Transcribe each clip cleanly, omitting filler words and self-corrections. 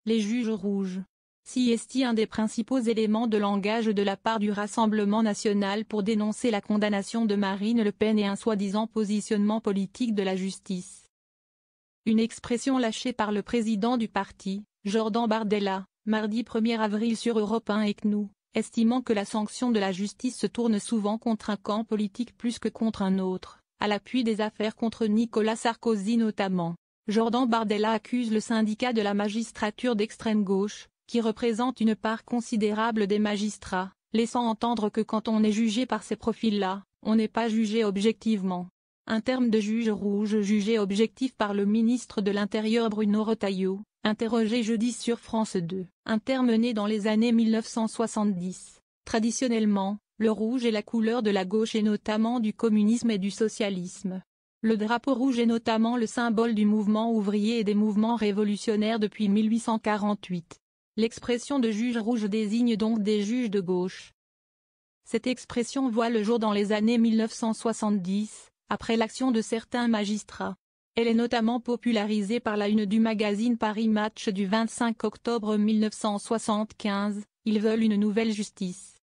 Les juges rouges. CST. Un des principaux éléments de langage de la part du Rassemblement national pour dénoncer la condamnation de Marine Le Pen et un soi-disant positionnement politique de la justice. Une expression lâchée par le président du parti, Jordan Bardella, mardi 1er avril sur Europe 1 et CNews, estimant que la sanction de la justice se tourne souvent contre un camp politique plus que contre un autre, à l'appui des affaires contre Nicolas Sarkozy notamment. Jordan Bardella accuse le syndicat de la magistrature d'extrême gauche, qui représente une part considérable des magistrats, laissant entendre que quand on est jugé par ces profils-là, on n'est pas jugé objectivement. Un terme de juge rouge jugé objectif par le ministre de l'Intérieur Bruno Retailleau, interrogé jeudi sur France 2. Un terme né dans les années 1970. Traditionnellement, le rouge est la couleur de la gauche et notamment du communisme et du socialisme. Le drapeau rouge est notamment le symbole du mouvement ouvrier et des mouvements révolutionnaires depuis 1848. L'expression de juge rouge désigne donc des juges de gauche. Cette expression voit le jour dans les années 1970, après l'action de certains magistrats. Elle est notamment popularisée par la une du magazine Paris Match du 25 octobre 1975, ils veulent une nouvelle justice.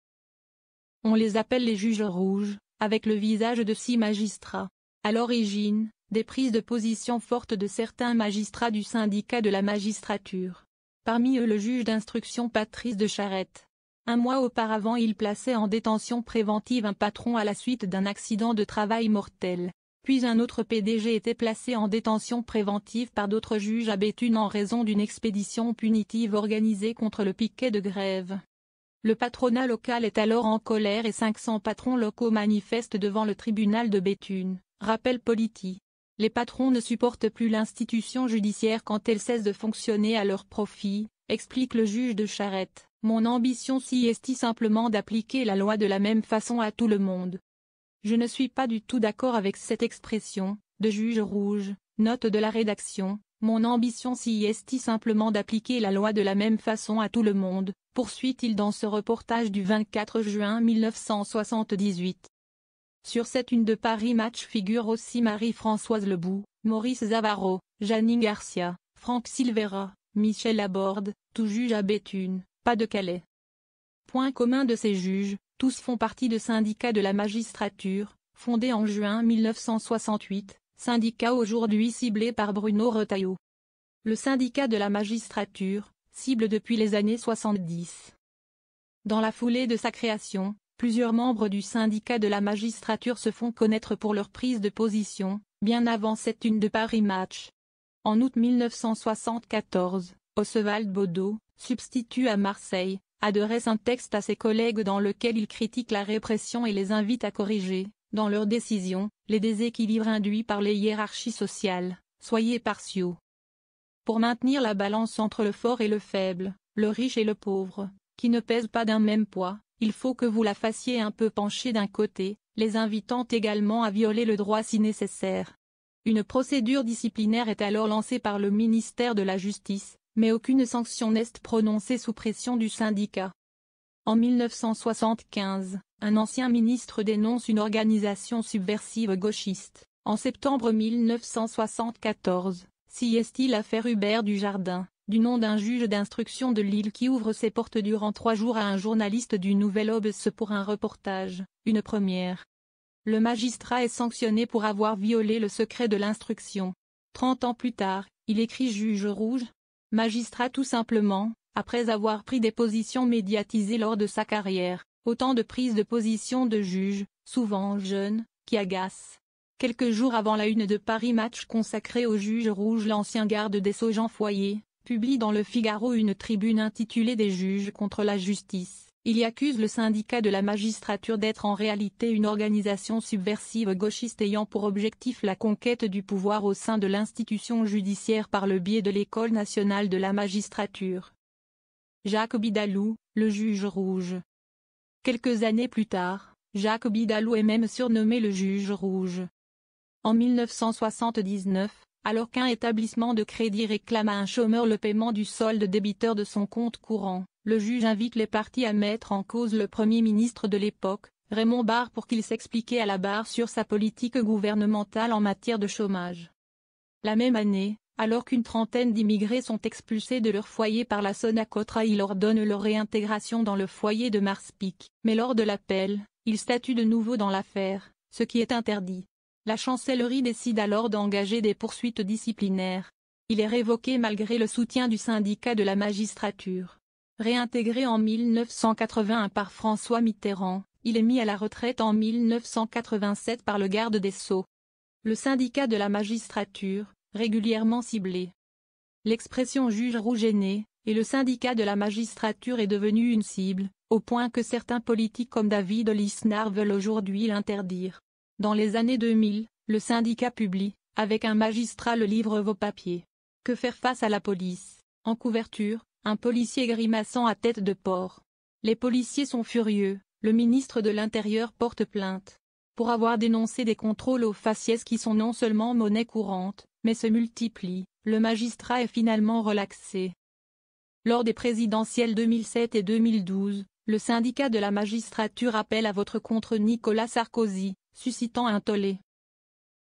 On les appelle les juges rouges, avec le visage de 6 magistrats. À l'origine, des prises de position fortes de certains magistrats du syndicat de la magistrature. Parmi eux le juge d'instruction Patrice de Charette. Un mois auparavant il plaçait en détention préventive un patron à la suite d'un accident de travail mortel. Puis un autre PDG était placé en détention préventive par d'autres juges à Béthune en raison d'une expédition punitive organisée contre le piquet de grève. Le patronat local est alors en colère et 500 patrons locaux manifestent devant le tribunal de Béthune, rappelle Politi. Les patrons ne supportent plus l'institution judiciaire quand elle cesse de fonctionner à leur profit, explique le juge de Charette. Mon ambition est simplement d'appliquer la loi de la même façon à tout le monde. Je ne suis pas du tout d'accord avec cette expression, de juge rouge, note de la rédaction. Mon ambition est simplement d'appliquer la loi de la même façon à tout le monde, poursuit-il dans ce reportage du 24 juin 1978. Sur cette une de Paris Match figurent aussi Marie-Françoise Lebout, Maurice Zavaro, Janine Garcia, Franck Silvera, Michel Laborde, tout juge à Béthune, pas de Calais. Point commun de ces juges, tous font partie de syndicats de la magistrature, fondé en juin 1968, syndicat aujourd'hui ciblé par Bruno Retailleau. Le syndicat de la magistrature, cible depuis les années 70. Dans la foulée de sa création, plusieurs membres du syndicat de la magistrature se font connaître pour leur prise de position, bien avant cette une de Paris Match. En août 1974, Oswald Baudot, substitut à Marseille, adresse un texte à ses collègues dans lequel il critique la répression et les invite à corriger, dans leurs décisions, les déséquilibres induits par les hiérarchies sociales. Soyez partiaux. Pour maintenir la balance entre le fort et le faible, le riche et le pauvre, qui ne pèsent pas d'un même poids, il faut que vous la fassiez un peu pencher d'un côté, les invitant également à violer le droit si nécessaire. Une procédure disciplinaire est alors lancée par le ministère de la Justice, mais aucune sanction n'est prononcée sous pression du syndicat. En 1975, un ancien ministre dénonce une organisation subversive gauchiste. En septembre 1974, CST l'affaire Hubert Dujardin, du nom d'un juge d'instruction de Lille qui ouvre ses portes durant 3 jours à un journaliste du Nouvel Obs pour un reportage, une première. Le magistrat est sanctionné pour avoir violé le secret de l'instruction. 30 ans plus tard, il écrit juge rouge. Magistrat tout simplement, après avoir pris des positions médiatisées lors de sa carrière, autant de prises de position de juges, souvent jeunes, qui agacent. Quelques jours avant la une de Paris Match consacrée au juge rouge, l'ancien garde des Sceaux Jean Foyer publie dans Le Figaro une tribune intitulée Des juges contre la justice. Il y accuse le syndicat de la magistrature d'être en réalité une organisation subversive gauchiste ayant pour objectif la conquête du pouvoir au sein de l'institution judiciaire par le biais de l'École nationale de la magistrature. Jacques Bidalou, le juge rouge. Quelques années plus tard, Jacques Bidalou est même surnommé le juge rouge. En 1979, alors qu'un établissement de crédit réclame à un chômeur le paiement du solde débiteur de son compte courant, le juge invite les parties à mettre en cause le Premier ministre de l'époque, Raymond Barre, pour qu'il s'explique à la barre sur sa politique gouvernementale en matière de chômage. La même année, Alors qu'une trentaine d'immigrés sont expulsés de leur foyer par la Sonacotra, il ordonne leur réintégration dans le foyer de Marspic. Mais lors de l'appel, il statue de nouveau dans l'affaire, ce qui est interdit. La chancellerie décide alors d'engager des poursuites disciplinaires. Il est révoqué malgré le soutien du syndicat de la magistrature. Réintégré en 1981 par François Mitterrand, il est mis à la retraite en 1987 par le garde des Sceaux. Le syndicat de la magistrature, régulièrement ciblé. L'expression juge rouge-aîné, et le syndicat de la magistrature est devenu une cible, au point que certains politiques comme David Lisnard veulent aujourd'hui l'interdire. Dans les années 2000, le syndicat publie, avec un magistrat, le livre Vos papiers. Que faire face à la police? En couverture, un policier grimaçant à tête de porc. Les policiers sont furieux, le ministre de l'Intérieur porte plainte. Pour avoir dénoncé des contrôles aux faciès qui sont non seulement monnaie courante, mais se multiplient, le magistrat est finalement relaxé. Lors des présidentielles 2007 et 2012, le syndicat de la magistrature appelle à vote contre Nicolas Sarkozy, suscitant un tollé.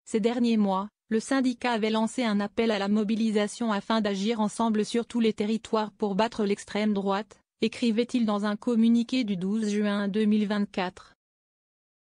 Ces derniers mois, le syndicat avait lancé un appel à la mobilisation afin d'agir ensemble sur tous les territoires pour battre l'extrême droite, écrivait-il dans un communiqué du 12 juin 2024.